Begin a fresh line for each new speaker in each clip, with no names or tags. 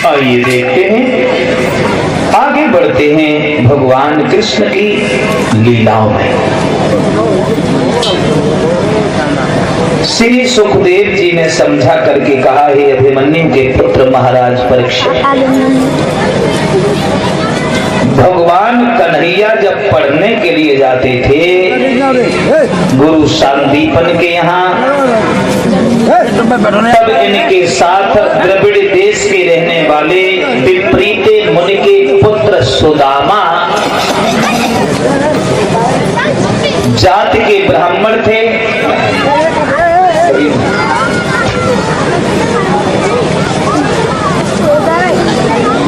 आइए देखते हैं, आगे बढ़ते हैं भगवान कृष्ण की लीलाओं में। श्री सुखदेव जी ने समझा करके कहा, हे अभिमन्यु के पुत्र महाराज परीक्षित, भगवान कन्हैया जब पढ़ने के लिए जाते थे गुरु सांदीपन के यहाँ, तब इनके साथ द्रविड़ देश के रहने वाले विपरीत मुनि के पुत्र सुदामा जात के ब्राह्मण थे।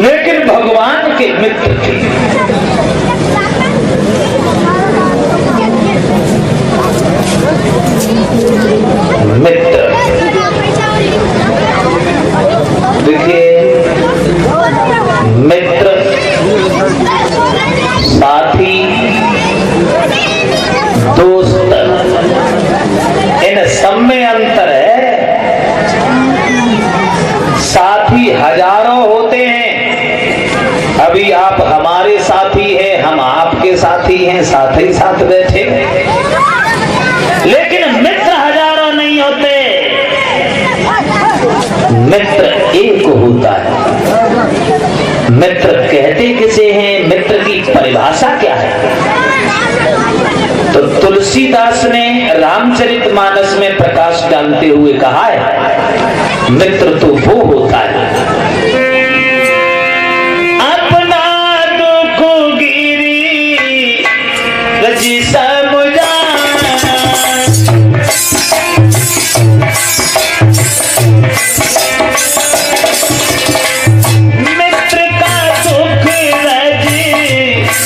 लेकिन भगवान के मित्र थे। मित्र देखिए, मित्र, साथी, दोस्त, इन सब में अंतर है। साथी हजारों होते हैं, अभी आप हमारे साथी हैं, हम आपके साथी हैं, साथ ही साथ बैठे, लेकिन मित्र हजारों नहीं होते, मित्र एक होता है। मित्र कहते किसे हैं, मित्र की परिभाषा क्या है? तो तुलसीदास ने रामचरितमानस में प्रकाश डालते हुए कहा है, मित्र तो वो होता है अपना दुख गिरी रजी सब जाना, मित्र का दुख रजी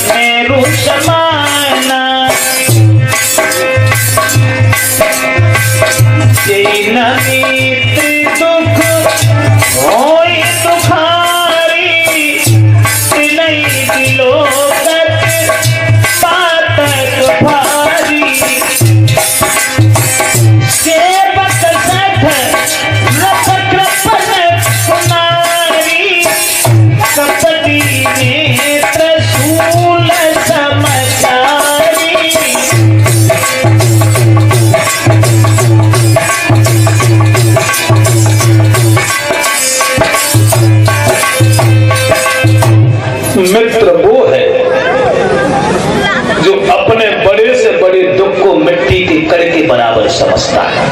मेरू समाना, जय मित्र दुख होई दुखारी, तिलई दिलोकत पातक भारी, सेवक सठ रस कृपन कुमारी, कपटी नेत्र शूल समाचारी। मित्र वो है जो अपने बड़े से बड़े दुख को मिट्टी के कण के बराबर समझता है,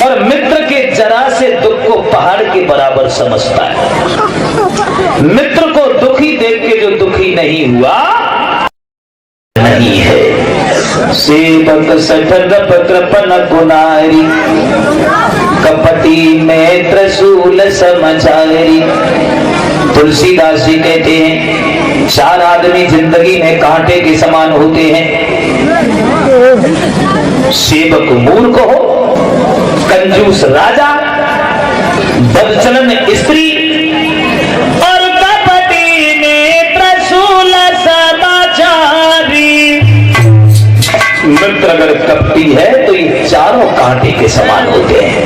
और मित्र के जरा से दुख को पहाड़ के बराबर समझता है। मित्र को दुखी देख के जो दुखी नहीं हुआ नहीं है। सेवक सठन कृपन गुनारी, कपटी नेत्र शूल समाचारी। तुलसीदास जी कहते हैं, चार आदमी जिंदगी में कांटे के समान होते हैं। सेवक मूर्ख हो, कंजूस राजा, बदचलन स्त्री, और कपटी नेत्र शूल समाचारी। मित्र अगर कपटी है तो ये चारों कांटे के समान होते हैं।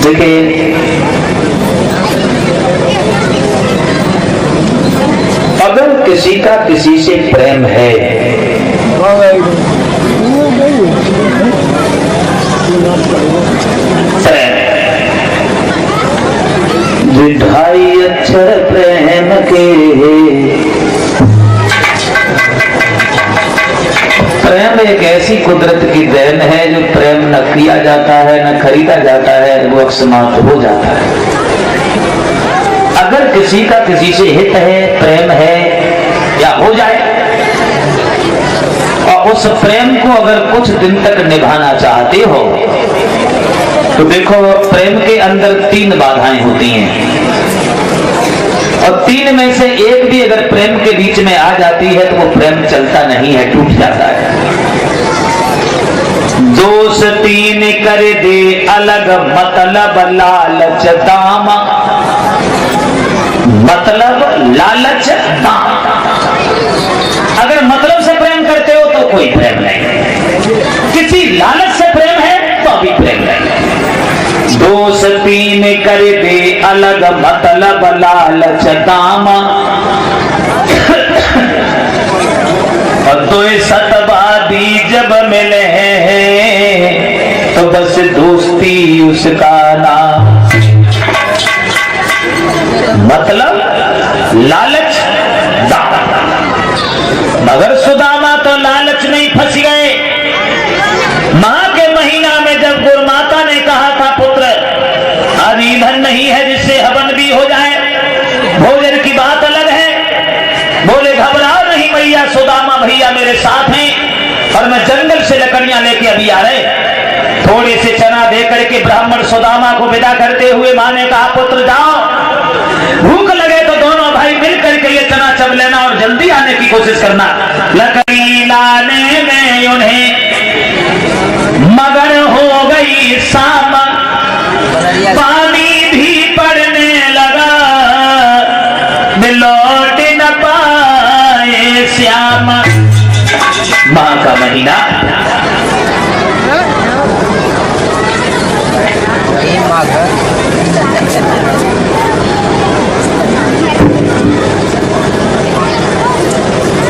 देखिए, अगर किसी का किसी से प्रेम है, ढाई अक्षर प्रेम के, प्रेम एक ऐसी कुदरत की देन है जो प्रेम न किया जाता है न खरीदा जाता है, वो अकस्मात हो जाता है। अगर किसी का किसी से हित है, प्रेम है या हो जाए, और उस प्रेम को अगर कुछ दिन तक निभाना चाहते हो तो देखो, प्रेम के अंदर तीन बाधाएं होती हैं, और तीन में से एक भी अगर प्रेम के बीच में आ जाती है तो वो प्रेम चलता नहीं है, टूट जाता है। दो दोष तीन कर दे अलग, मतलब लालच दाम, मतलब लालच दाम। अगर मतलब से प्रेम करते हो तो कोई प्रेम नहीं, किसी लालच से प्रेम है तो अभी प्रेम नहीं। दोष तीन कर दे अलग, मतलब लालच दाम, और तो सतवादी जब मिले तो बस दोस्ती उसका नाम। मतलब लालच दाम। मगर सुदामा तो लालच में फंस गए। मां के महीना में जब गुरुमाता ने कहा था पुत्र अब ईंधन नहीं है जिससे हवन भी हो जाए, भोजन की बात अलग है। बोले घबराओ नहीं भैया, सुदामा भैया मेरे साथ हैं और मैं जंगल से लकड़ियां लेके अभी आ रहे। थोड़े से चना दे करके ब्राह्मण सुदामा को विदा करते हुए मां ने कहा पुत्र जाओ, भूख लगे तो दोनों भाई मिल करके ये चना चब लेना और जल्दी आने की कोशिश करना। लकड़ी लाने में उन्हें मगर हो गई शाम, पानी भी पड़ने लगा, लौट न पाए श्याम। मां का महीना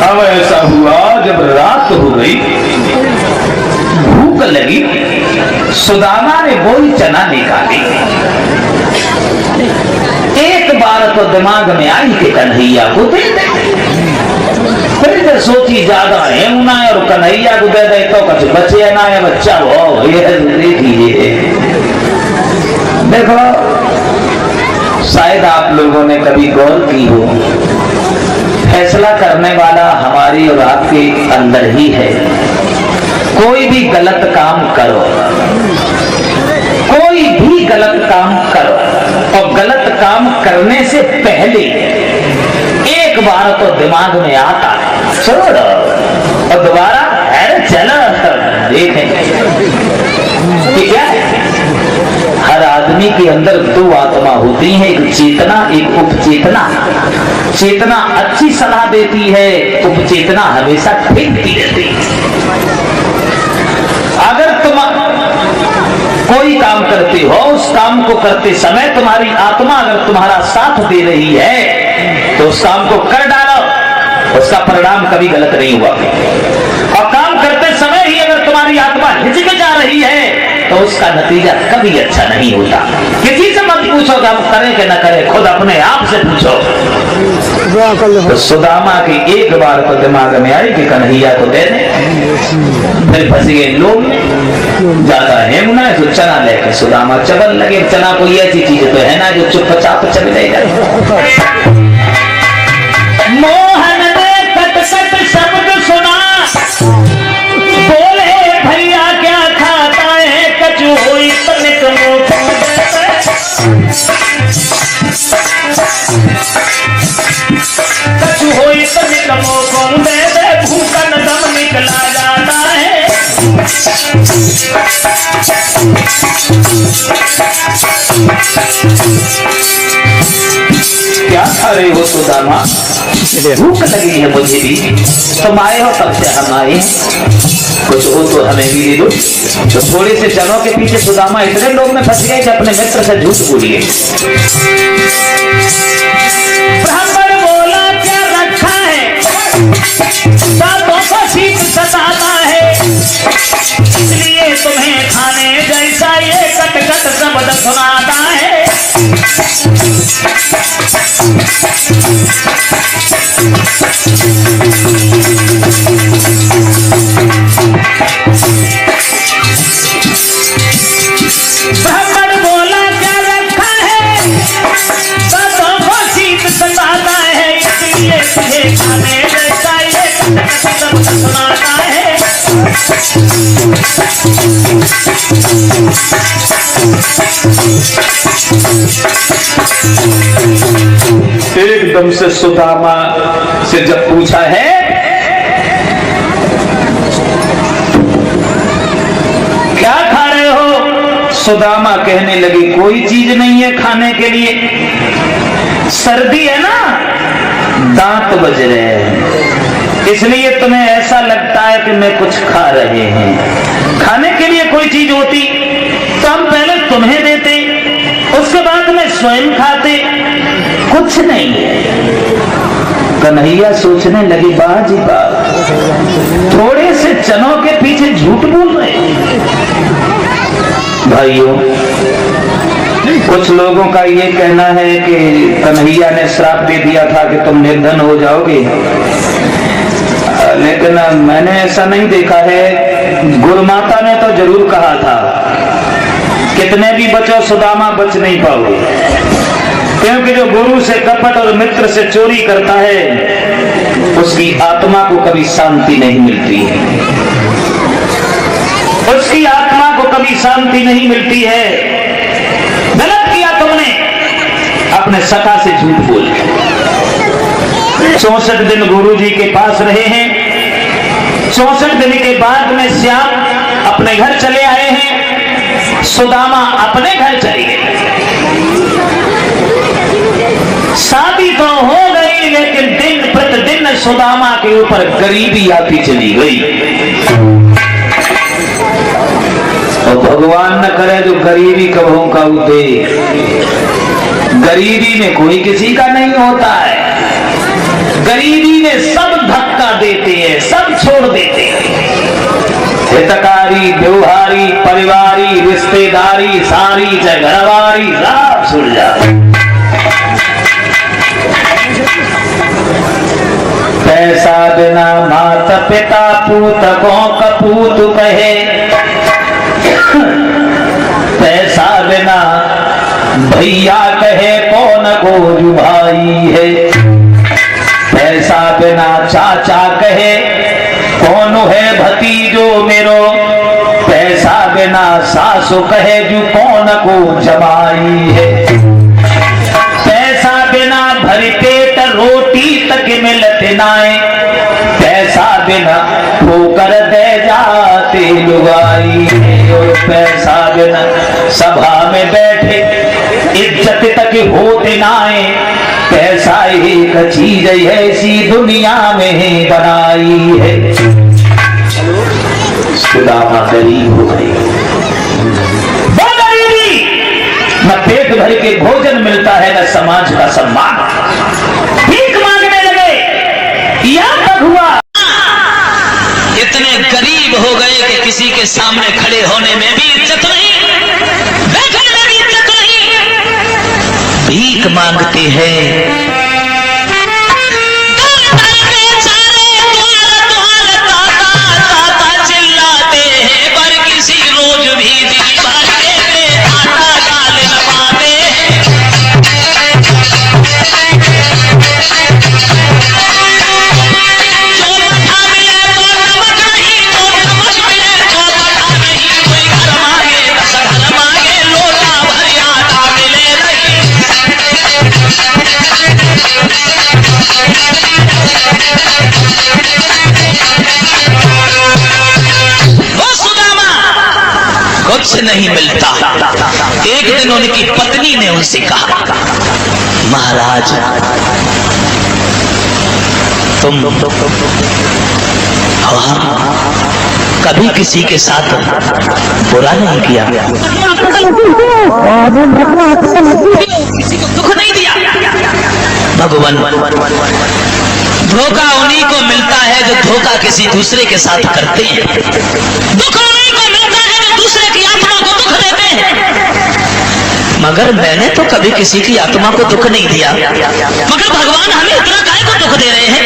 अब ऐसा हुआ जब रात हो गई, भूख लगी, सुदामा ने वही चना निकाली। एक बार तो दिमाग में आई कि कन्हैया को दे दे, फिर सोची ज्यादा है ना और कन्हैया को दे दे तो कुछ बचे ना है, बच्चा हो ये देखिए। देखो शायद आप लोगों ने कभी गौर की हो, फैसला करने वाला हमारी और आपके अंदर ही है। कोई भी गलत काम करो, कोई भी गलत काम करो, और गलत काम करने से पहले एक बार तो दिमाग में आता है छोड़ो और दोबारा अरे चलो देखेंगे कि क्या है। हर आदमी के अंदर दो आत्मा होती है, एक चेतना एक उपचेतना। चेतना अच्छी सलाह देती है, उपचेतना हमेशा फेंकती रहती है। अगर तुम कोई काम करते हो, उस काम को करते समय तुम्हारी आत्मा अगर तुम्हारा साथ दे रही है तो उस काम को कर डालो, उसका परिणाम कभी गलत नहीं हुआ। और काम करते समय ही अगर तुम्हारी आत्मा हिचकिचा रही है तो उसका नतीजा कभी अच्छा नहीं होता। किसी से मत पूछो कि हम करें कि न करें, खुद अपने आप से पूछो। तो सुदामा की एक बार तो दिमाग में आई कि कन्हैया को दे दे, फिर फंस गए लोग। ज्यादा है मुना तो चना लेकर सुदामा चबल लगे। चना कोई ऐसी चीज तो है ना जो चुपचाप चल जाएगा। मोहन ने कट कट शब्द सुना, बोले भैया क्या खाता है, कचू हुई तनिक कचू हुई तनिक मोकों दे दे, भूखन दम निकला जाता है। क्या खा रहे हो सुदामा? भूख लगी है मुझे भी, तुम आए हो तब से हम आए, कुछ हो तो हमें भी दे दो। तो थोड़े से चनों के पीछे सुदामा इतने लोग में फंस गए कि अपने मित्र से झूठ बोलिए। ब्राह्मण बोला क्या रखा है, दांतों को शीत सताता है, इसलिए तुम्हें खाने जैसा ये कट कट शब्द सुनाता है। ब्राह्मण बोला क्या रखा है, दांतों को शीत सताता है, इसलिए तुझे खाने जैसा ये कट कट शब्द सुनाता है। एकदम से सुदामा से जब पूछा है सुदामा कहने लगी कोई चीज नहीं है खाने के लिए, सर्दी है ना, दांत बज रहे हैं, इसलिए तुम्हें ऐसा लगता है कि मैं कुछ खा रहे हैं। खाने के लिए कोई चीज होती तो हम पहले तुम्हें देते, उसके बाद में स्वयं खाते। कुछ नहीं है। कन्हैया सोचने लगी, बाजी बात, थोड़े से चनों के पीछे झूठ बोल रहे। भाइयों, कुछ लोगों का ये कहना है कि कन्हैया ने श्राप दे दिया था कि तुम निर्धन हो जाओगे, लेकिन मैंने ऐसा नहीं देखा है। गुरुमाता ने तो जरूर कहा था, कितने भी बचो सुदामा बच नहीं पाओगे, क्योंकि जो गुरु से कपट और मित्र से चोरी करता है उसकी आत्मा को कभी शांति नहीं मिलती है, उसकी आत्मा को कभी शांति नहीं मिलती है। गलत किया तुमने, अपने सखा से झूठ बोल। 64 दिन गुरु जी के पास रहे हैं। 64 दिन के बाद में श्याम अपने घर चले आए हैं, सुदामा अपने घर चली गई। शादी तो हो गई, लेकिन दिन प्रतिदिन सुदामा के ऊपर गरीबी आती चली गई। और भगवान न करे जो गरीबी कभों का उठे। गरीबी में कोई किसी का नहीं होता है, गरीबी में सब धक्का देते हैं, सब छोड़ देते हैं। हितकारी, व्यवहारी, परिवारी, रिश्तेदारी, सारी घरवारी सब छूट जाते। पैसा बिना माता पिता पूतकों कपूत कहे, पैसा बिना भैया कहे कौन गोजू भाई है, पैसा बिना चाचा कहे कौन है भतीजो मेरो, पैसा बिना सासु कहे जो कौन को जमाई है, पैसा बिना भरी पेट रोटी तक मिलत नाए, पैसा बिना ठोकर दे जाते लुगाई है, और पैसा बिना सभा में बैठे इज्जत तक होते नाए, पैसा एक चीज ऐसी दुनिया में बनाई है। सुदामा गरीब हो गई, न पेट भर के भोजन मिलता है, न समाज का सम्मान। भीख मांगने लगे, यह तक हुआ
इतने गरीब हो गए कि किसी के सामने खड़े होने में भी इज्जत नहीं, बैठने में भी इज्जत नहीं, भीख मांगते हैं। कुछ नहीं मिलता। एक दिन उनकी पत्नी ने उनसे कहा, महाराज तुम कभी किसी के साथ बुरा नहीं किया, किसी को दुख नहीं दिया। भगवान, धोखा उन्हीं को मिलता है जो धोखा किसी दूसरे के साथ करते हैं, दुख उन्हीं को मिलता है जो दूसरे की आत्मा को दुख देते हैं। मगर मैंने तो कभी किसी की आत्मा को दुख नहीं दिया, मगर भगवान हमें इतना काहे को दुख दे रहे हैं।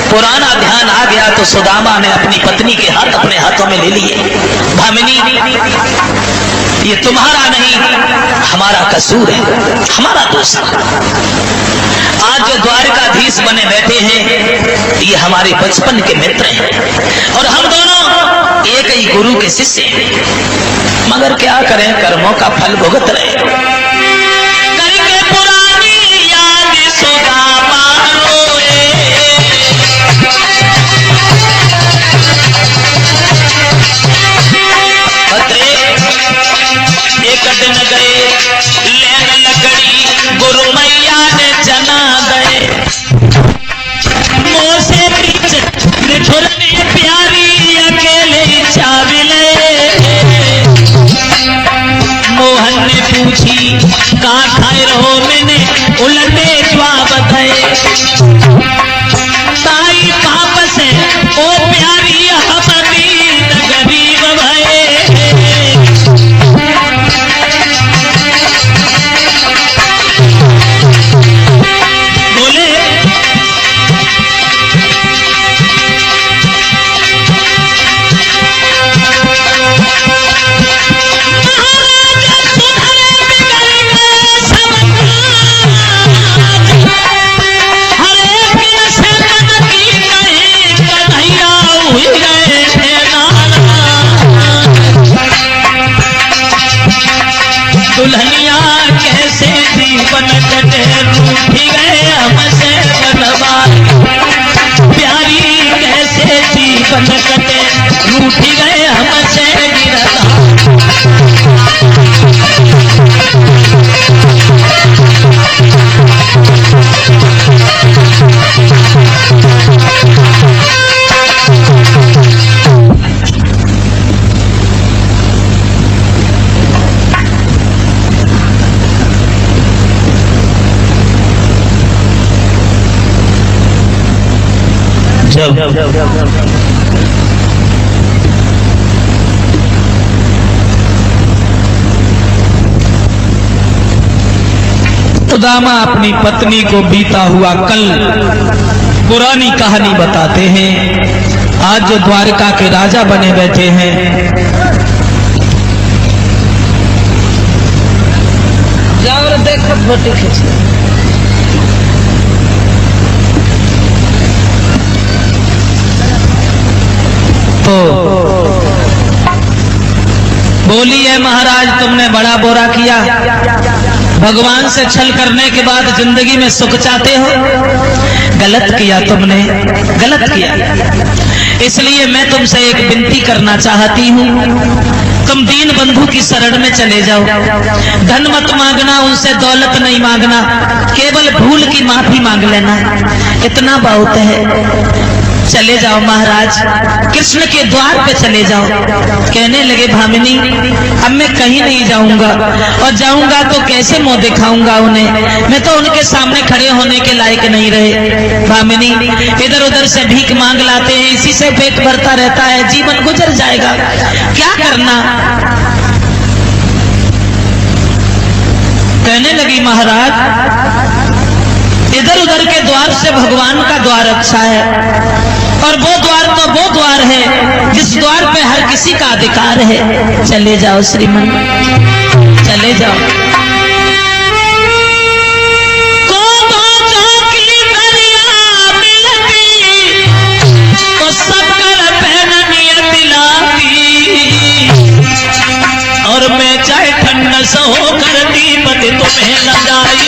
पुराना ध्यान आ गया तो सुदामा ने अपनी पत्नी के हाथ अपने हाथों में ले लिए। भामिनी, ये तुम्हारा नहीं, हमारा कसूर है, हमारा दोष है। आज जो द्वारकाधीश बने बैठे हैं ये हमारे बचपन के मित्र हैं और हम दोनों एक ही गुरु के शिष्य हैं, मगर क्या करें, कर्मों का फल भुगत रहे। काठाए रहो मैंने उलटे जवाब थे ताई पाप से ओ प्यारी हबदी गरीब भये बोले दुल्हनिया कैसे दीपन कटे रूठी गए हमसे बनवा प्यारी कैसे दीपन कटे रूठी गए हमसे गिरता सुदामा अपनी पत्नी को बीता हुआ कल पुरानी कहानी बताते हैं। आज जो द्वारका के राजा बने बैठे हैं, जाओ देखो फोटो खींच तो बोली है महाराज तुमने बड़ा बुरा किया, भगवान से छल करने के बाद जिंदगी में सुख चाहते हो, गलत किया तुमने, गलत किया। इसलिए मैं तुमसे एक विनती करना चाहती हूँ, तुम दीन बंधु की शरण में चले जाओ, धन मत मांगना, उनसे दौलत नहीं मांगना, केवल भूल की माफी मांग लेना, इतना बहुत है। चले जाओ महाराज, कृष्ण के द्वार पे चले जाओ। कहने लगे भामिनी अब मैं कहीं नहीं जाऊंगा, और जाऊंगा तो कैसे मुंह दिखाऊंगा उन्हें, मैं तो उनके सामने खड़े होने के लायक नहीं रहे। भामिनी इधर उधर से भीख मांग लाते हैं, इसी से पेट भरता रहता है, जीवन गुजर जाएगा, क्या करना। कहने लगी महाराज इधर उधर के द्वार से भगवान का द्वार अच्छा है, और वो द्वार तो वो द्वार है जिस द्वार पे हर किसी का अधिकार है। चले जाओ श्रीमन, चले जाओ। और मैं चाहे ठंड से हो करती पति तुम्हें लगाई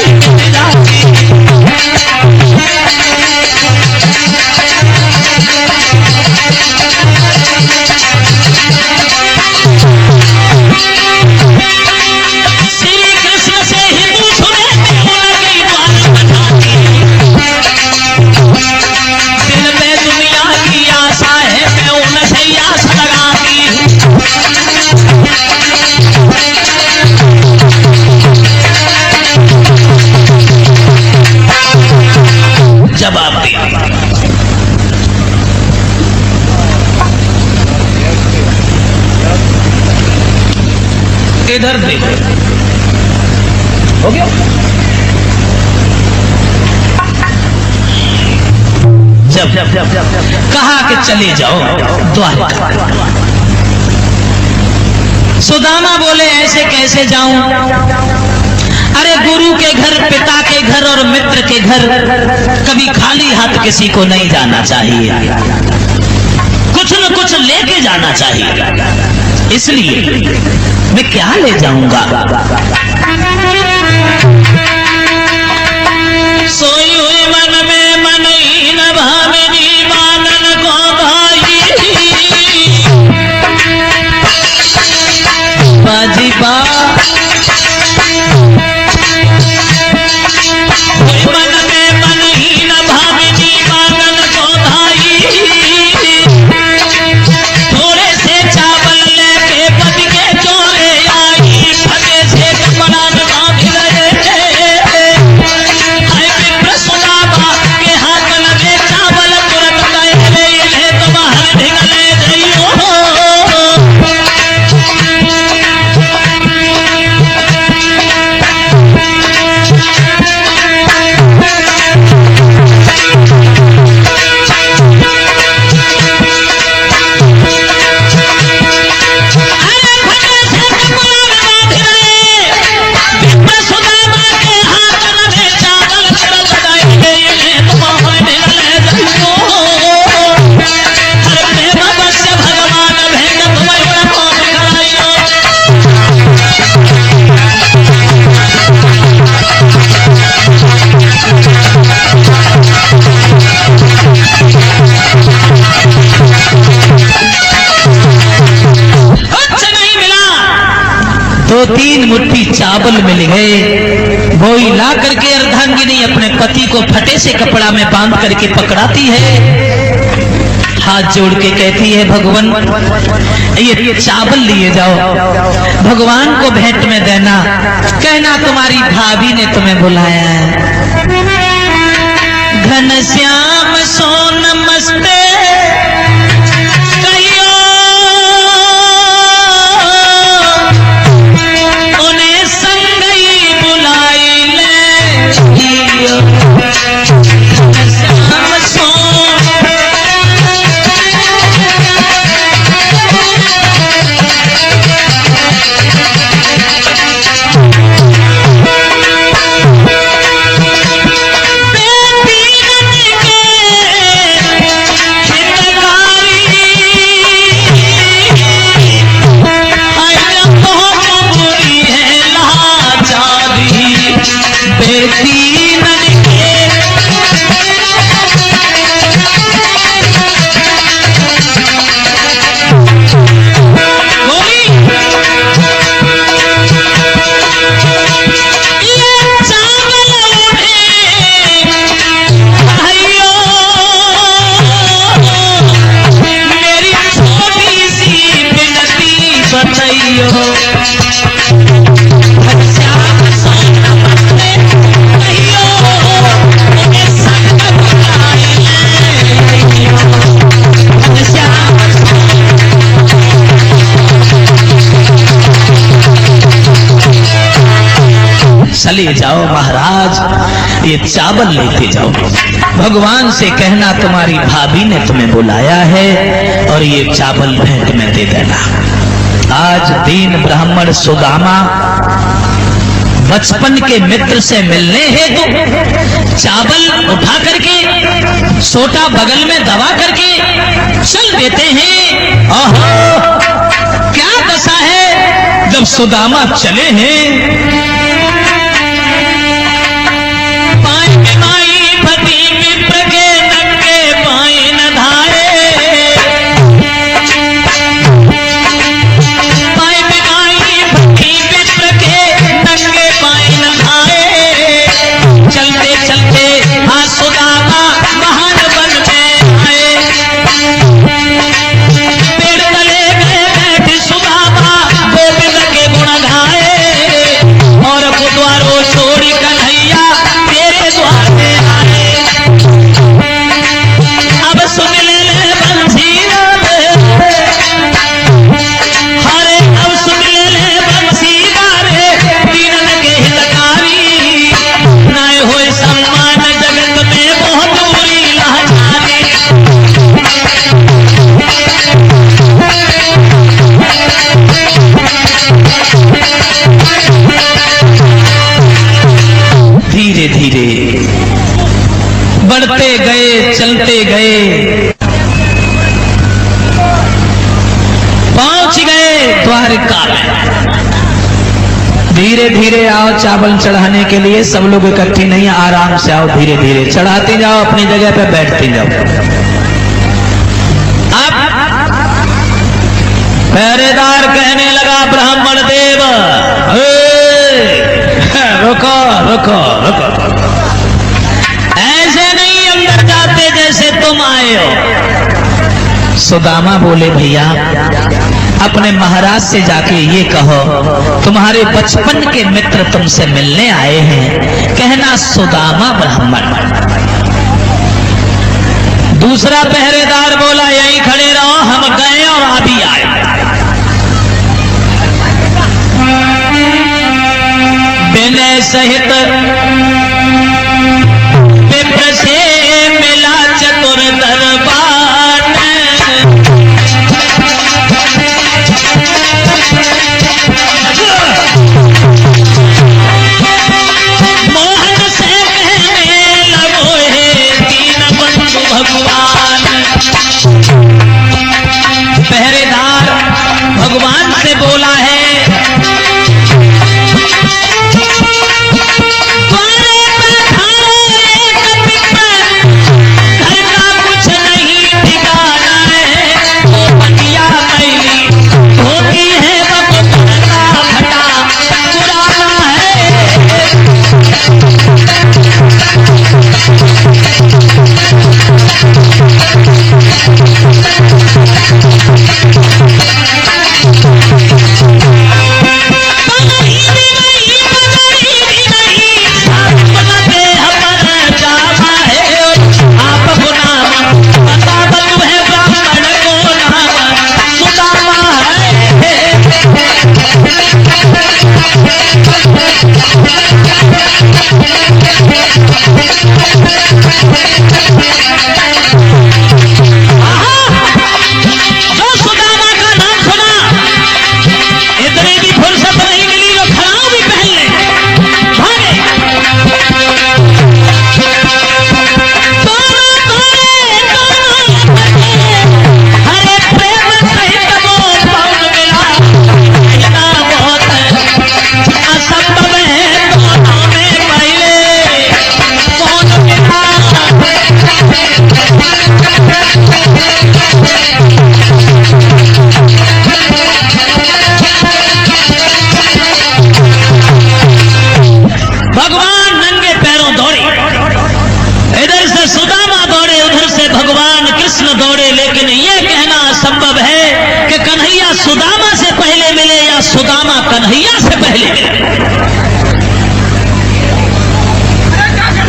जवाब दिया। इधर देखो, हो गया। जब कहा कि चले जाओ द्वारका, सुदामा बोले ऐसे कैसे जाऊं, अरे गुरु के घर, पिता के घर और मित्र के घर कभी खाली हाथ किसी को नहीं जाना चाहिए, कुछ न कुछ लेके जाना चाहिए। इसलिए मैं क्या ले जाऊंगा। सोई हुई मन में मन ही न भामिनी मानन को भाई बाजी बा थोड़े से चावल लेके बद के चोरे आई, फटे से कपड़ा 2-3 मुट्ठी चावल मिल गए। वही ला करके अर्धांगिनी अपने पति को फटे से कपड़ा में बांध करके पकड़ाती है, हाथ जोड़ के कहती है भगवान ये चावल लिए जाओ, भगवान को भेंट में देना, कहना तुम्हारी भाभी ने तुम्हें बुलाया है। घनश्याम सो नमस्ते चले जाओ महाराज, ये चावल लेते जाओ, भगवान से कहना तुम्हारी भाभी ने तुम्हें बुलाया है और ये चावल भेंट में दे देना। आज दीन ब्राह्मण सुदामा बचपन के मित्र से मिलने हेतु चावल उठा करके सोटा बगल में दबा करके चल देते हैं। ओहो क्या दशा है, जब सुदामा चले हैं बढ़ते गए, चलते गए, पहुंच गए द्वारिका में। धीरे धीरे आओ चावल चढ़ाने के लिए, सब लोग इकट्ठी नहीं, आराम से आओ, धीरे धीरे चढ़ाते जाओ, अपनी जगह पे बैठते जाओ। अब पहरेदार कहने लगा ब्राह्मण देव, रुको रुको रुको, जैसे तुम आए हो। सुदामा बोले भैया अपने महाराज से जाके ये कहो तुम्हारे बचपन के मित्र तुमसे मिलने आए हैं, कहना सुदामा ब्राह्मण। दूसरा पहरेदार बोला यहीं खड़े रहो, हम गए और अभी आए। विनय सहित विप्र से मिला चतुर दरबार, मोहन से कहने लगो हे दीन बंधु भगवान। पहरेदार भगवान से बोला है द्वारे पर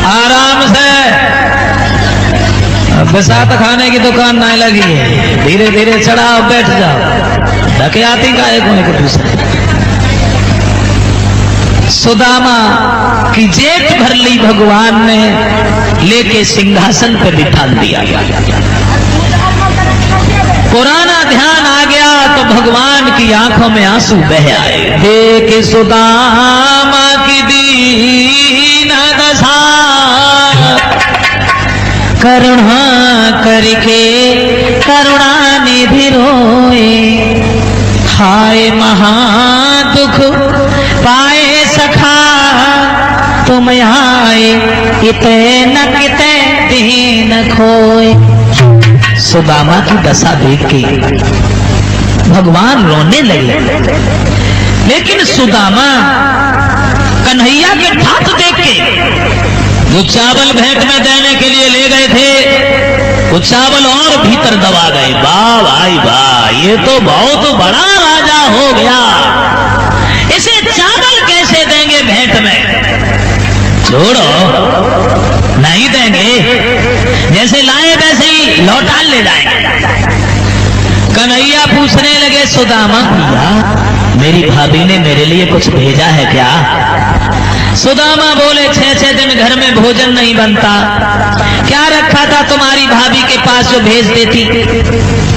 आराम से, बसात खाने की दुकान नहीं लगी है, धीरे धीरे चढ़ाओ, बैठ जाओ, डकैती का एक दूसरे। सुदामा की जेठ भर ली भगवान ने लेके सिंहासन पे बिठा दिया। पुराना ध्यान आ गया तो भगवान की आंखों में आंसू बह आए। देख सुदामा की दीन दशा, करुणा करके करुणा निधि रोए, हाय महा दुख पाए सखा, तुम आए इते न किते दीन खोए। सुदामा की दशा देख के भगवान रोने लगे, लेकिन सुदामा कन्हैया के ठाठ देख के जो चावल भेंट में देने के लिए ले गए थे, वो चावल और भीतर दबा गए। वाह भाई वाह, ये तो बहुत बड़ा राजा हो गया, इसे चावल कैसे देंगे भेंट में? छोड़ो, नहीं देंगे, जैसे लाए वैसे ही लौटा ले जाएंगे। कन्हैया पूछने लगे, सुदामा भैया मेरी भाभी ने मेरे लिए कुछ भेजा है क्या? सुदामा बोले, 6 दिन घर में भोजन नहीं बनता, क्या रखा था तुम्हारी भाभी के पास जो भेज देती?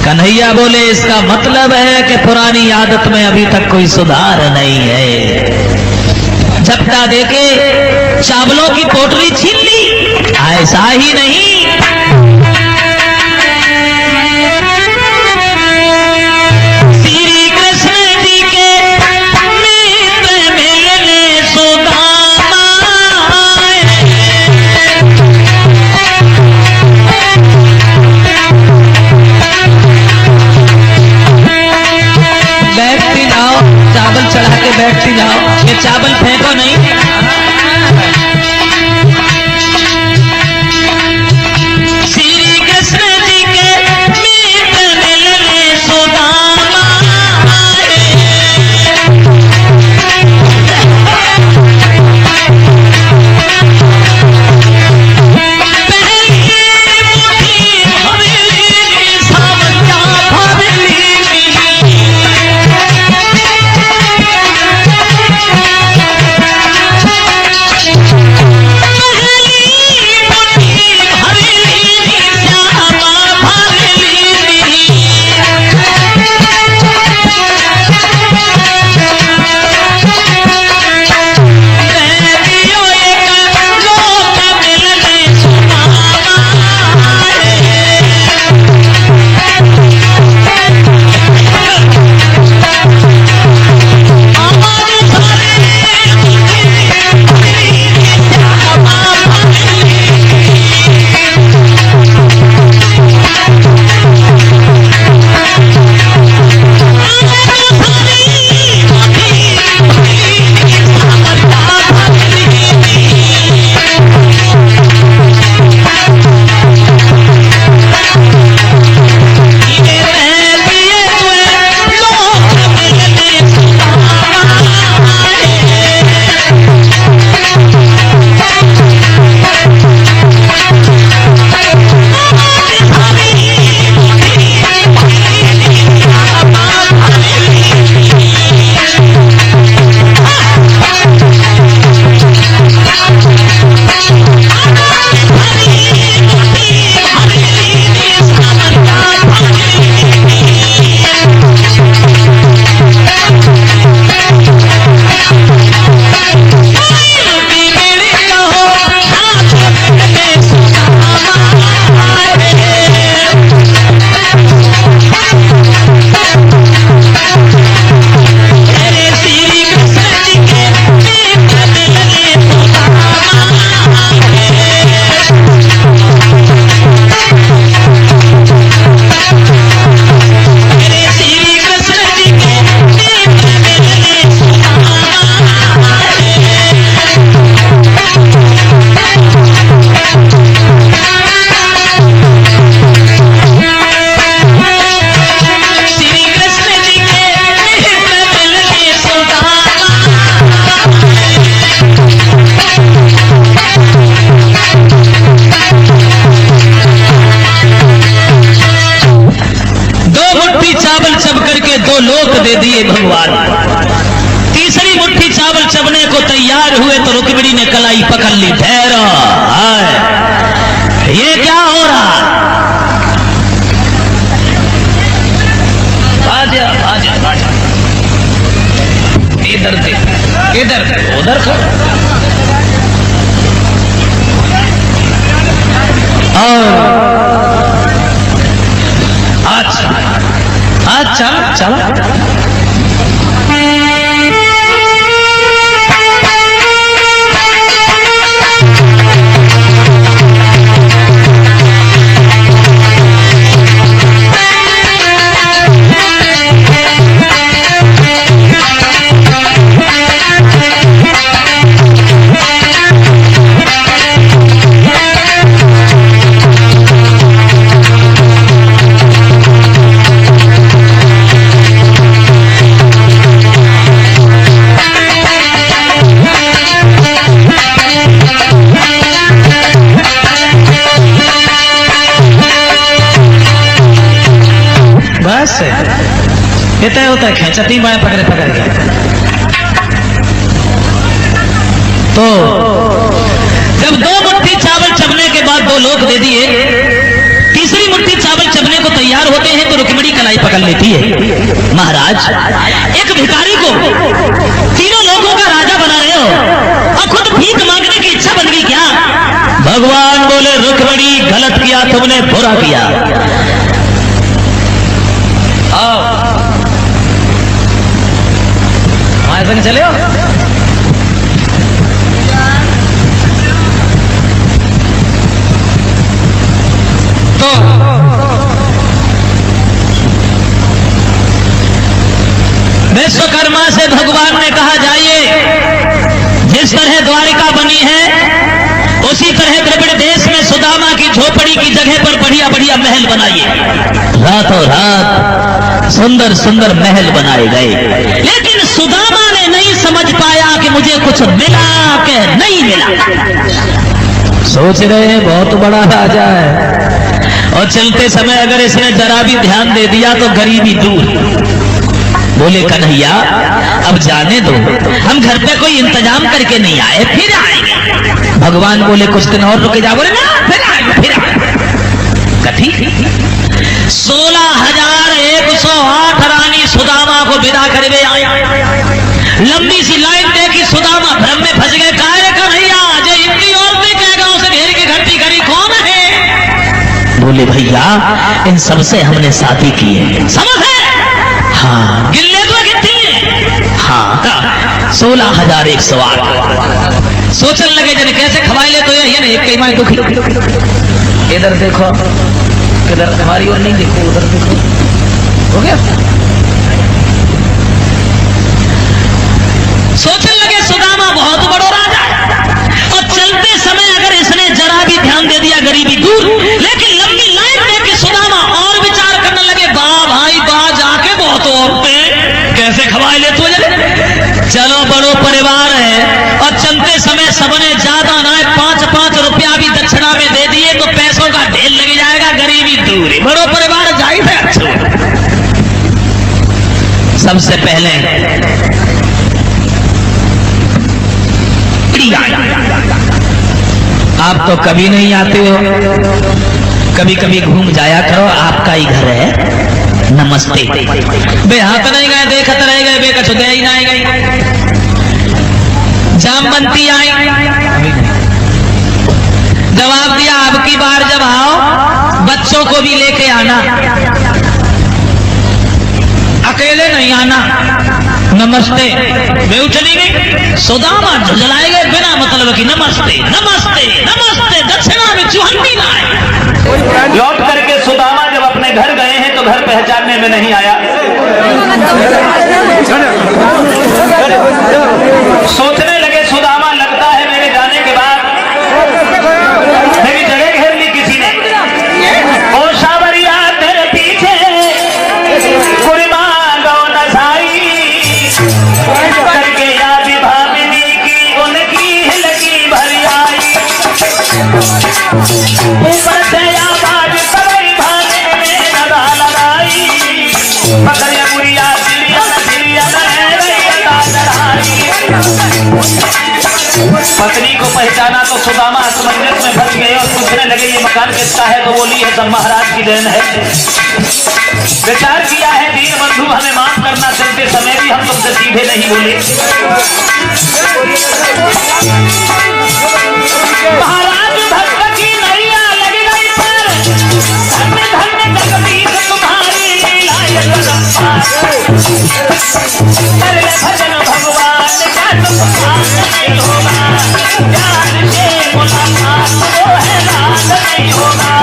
कन्हैया बोले, इसका मतलब है कि पुरानी आदत में अभी तक कोई सुधार नहीं है। झपटा देके चावलों की पोटली छीन ली, ऐसा ही नहीं, श्री कृष्ण जी के मित्र मिलने सुदामा आए। बैठती जाओ, चावल चढ़ा के बैठती जाओ, ये चावल फेंको नहीं। श्री लोक दे दिए भगवान। तीसरी मुट्ठी चावल चबने को तैयार हुए तो रुक्मिणी ने कलाई पकड़ ली। ठहरो, ये क्या हो रहा? आजा आजा आजा, इधर देख, इधर उधर खड़ो। अच्छा अच्छा चलो। बस इतना होता है, खेचती बाएं पकड़े पकड़ के। तो जब दो मुट्ठी चावल चबने के बाद दो लोग दे दिए, तीसरी मुट्ठी चावल चबने को तैयार होते हैं तो रुक्मिणी कलाई पकड़ लेती है। महाराज, एक भिखारी को तीनों लोगों का राजा बना रहे हो और खुद भीख मांगने की इच्छा बन गई क्या? भगवान बोले, रुक्मिणी गलत किया तुमने, बुरा किया। आओ हमारे संग चले हो। तो विश्वकर्मा से भगवान ने कहा, जाइए, जिस तरह द्वारिका बनी है उसी तरह द्रविड़ देश में सुदामा की झोपड़ी की जगह पर बढ़िया बढ़िया महल बनाइए। रातों रात सुंदर सुंदर महल बनाए गए, लेकिन सुदामा ने नहीं समझ पाया कि मुझे कुछ मिला कि नहीं मिला। सोच रहे हैं बहुत बड़ा राजा है और चलते समय अगर इसने जरा भी ध्यान दे दिया तो गरीबी दूर। बोले, कन्हैया अब जाने दो, हम घर पे कोई इंतजाम करके नहीं आए, फिर आएंगे। भगवान बोले, कुछ दिन और रुके जा। बोले, ना फिर आएंगे, फिर आएंगे। कथी? 16,108 रानी सुदामा को विदा करवे आई। लंबी सी लाइन देखी, सुदामा भ्रम में फंस गए। काहे कन्हैया, जो इतनी औरतें कह गांव से घेर के घंटी करी, कौन है? बोले, भैया इन सबसे हमने शादी की है। समझ है? हाँ। गिल्ले तो कितनी? हाँ 16,108। सोचने लगे जने कैसे खवाए ले, तो ये नहीं कई माए दुखी। इधर देखो, इधर हमारी ओर नहीं देखो, उधर देखो। हो गया? सोचने लगे सुदामा बहुत बड़ा राजा और चलते समय अगर इसने जरा भी ध्यान दे दिया गरीबी दूर। लेकिन लंबी लाइन देख के सुदामा और विचार करने लगे, वाह भाई वाह, जाके बहुत औरतें कैसे खवाए ले तू। चलो बड़ो परिवार है और चलते समय सबने ज्यादा ना 5-5 रुपया भी दक्षिणा में दे दिए तो पैसों का ढेर लग जाएगा, गरीबी दूर। बड़ो परिवार जाई थे। सबसे पहले आप तो कभी नहीं आते हो, कभी कभी घूम जाया करो, आपका ही घर है। नमस्ते। बे हाथ नहीं गए, देखते रह गए, बे कछु दे ही नहीं गई। जामवंती आई, जवाब दिया, अब की बार जब आओ बच्चों को भी लेके आना, अकेले नहीं आना। नमस्ते। वे चली गई। सुदामा झुझलाए गए बिना मतलब की, नमस्ते नमस्ते नमस्ते, दक्षिणा में चूहन्नी लाए।
लौट करके सुदामा जब अपने घर गए हैं तो घर पहचानने में नहीं आया। सोचने लगे सुदामा, लगता है मेरे जाने के बाद मेरी जगह घेर ली किसी ने। ओ सावरिया तेरे पीछे कुर्बान गौ नसाई करके याद भाभी की उनकी लगी भरी आई। ऊपर से आवाज कवई भाने में नदा लगाई, पकड़ मुड़िया पत्नी को पहचाना तो सुदामा असमंजस में फंस गए और पूछने लगे ये मकान किसका है? तो बोली है सब महाराज की देन है। विचार किया है दीन बंधु हमें माफ करना, चलते समय भी हम तुमसे सीधे नहीं बोले। महाराज भक्त की नैया लग गई पर धन्य धन्य जगदीश तुम्हारी लीला कर ले भजन भगवान का नुकसान नहीं होगा, प्यार से मुलाकात वो है रात नहीं होगा,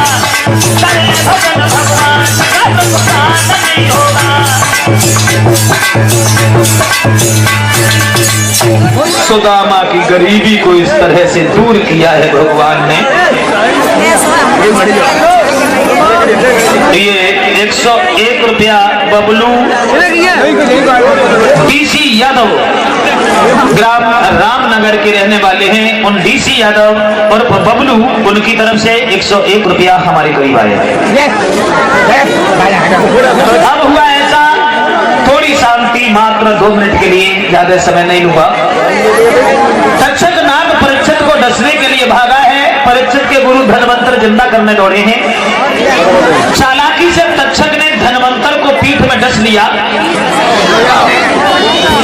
कर ले भजन भगवान का नुकसान नहीं होगा। सुदामा की गरीबी को इस तरह से दूर किया है भगवान ने। ये 101 रुपया बबलू डीसी यादव ग्राम रामनगर के रहने वाले हैं, उन डीसी यादव और बबलू उनकी तरफ से 101 रुपया हमारे करीब आए। अब हुआ ऐसा, थोड़ी शांति मात्र 2 मिनट के लिए, ज्यादा समय नहीं लूंगा। तक्षक नाग परीक्षित को डसने के लिए भागा है, परीक्षित के गुरु धनवंतर जिंदा करने दौड़े हैं। चालाकी से तक्षक ने धनवंतर को पीठ में डस लिया।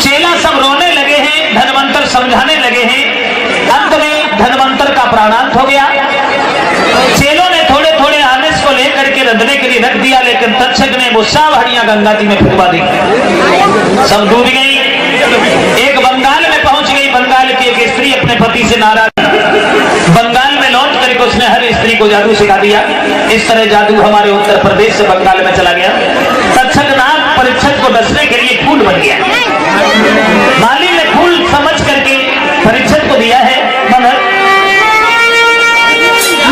चेला सब रोने लगे हैं, धनवंतर समझाने लगे हैं। अंत में धनवंतर का प्राणांत हो गया। चेलों ने थोड़े थोड़े आमिष को लेकर के रंधने के लिए रख दिया, लेकिन तक्षक ने वो सब हड्डियां गंगा जी में फुकवा दी, सब डूब गई। एक बंगाल में पहुंच गई। बंगाल की एक स्त्री अपने पति से नाराज, बंगाल में लौट करके उसने हर स्त्री को जादू सिखा दिया। इस तरह जादू हमारे उत्तर प्रदेश से बंगाल में चला गया। तक्षक नाग परीक्षित को डसने के लिए फूल बन गया। माली ने फूल समझ करके परीक्षित को दिया है। मगर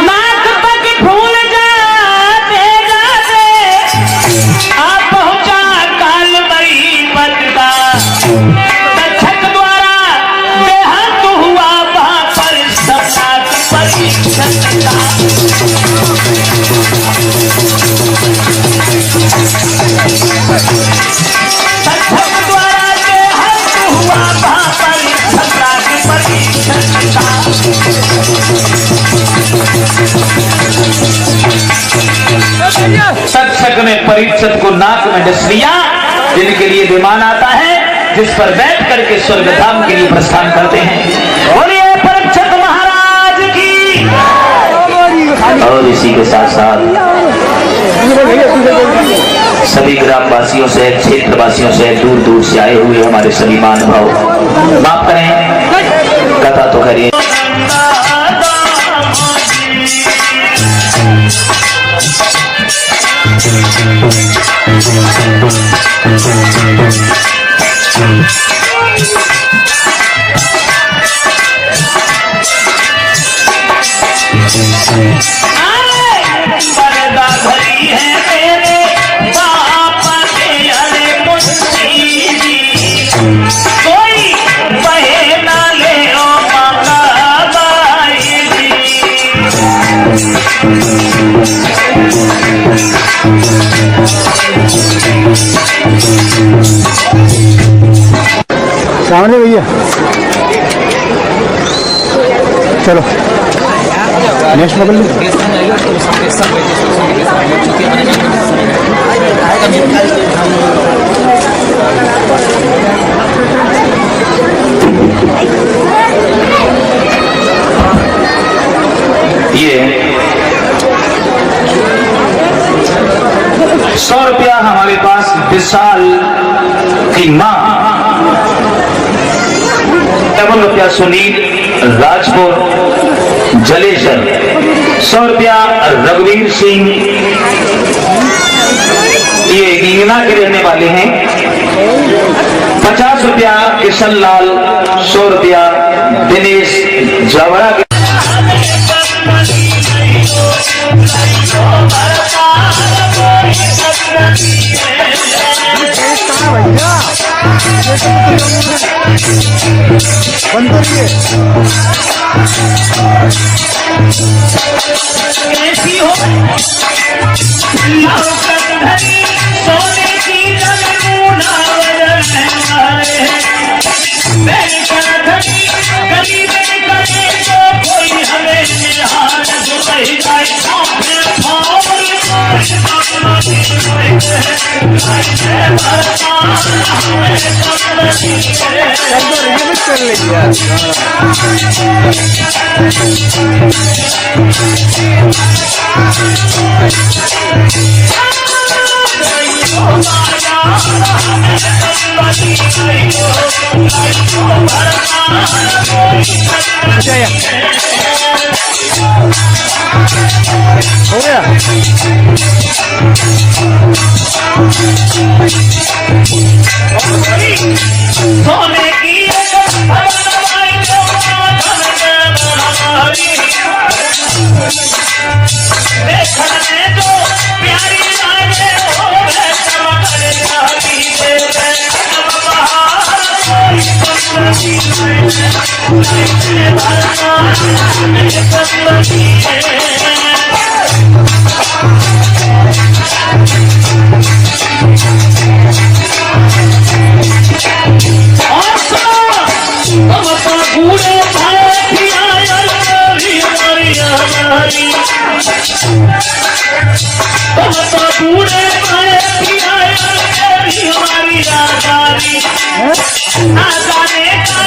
नाक तक फूल जाते जाते आप पहुंचा कालमई पटका। तक्षक द्वारा देहांत हुआ वहां पर सम्राट परीक्षित का। तक्षक द्वारा देहांत हुआ वहां पर सम्राट परीक्षित का। तक्षक ने परीक्षित को नाक में डस लिया। जिनके लिए विमान आता है, जिस पर बैठ करके स्वर्ग धाम के लिए प्रस्थान करते हैं। बोलिए परीक्षित महाराज की। और इसी के साथ साथ सभी ग्रामवासियों से, क्षेत्रवासियों से, दूर दूर से आए हुए हमारे सभी महानुभाव, माफ करें, कथा तो करिए। पर्दा धरी है तेरे बाप के अरे मुंशी, कोई बहे ना ले ओ माता बाई
सामने भैया, चलो नेक्स्ट पकड़ लो।
ये 100 रुपया हमारे पास विशाल की मां, 51 रुपया सुनील राजपुर जलेसर, 100 रुपया रघुवीर सिंह, ये गीना के रहने वाले हैं। 50 रुपया किशन लाल, 100 रुपया दिनेश जावड़ा के। कैसी हो सोने की रंगूना वजन है, गली में
कर लिया हो गया
सोने की देखने तो प्यारी लागे बूढ़े हमारी आजादी आजाने का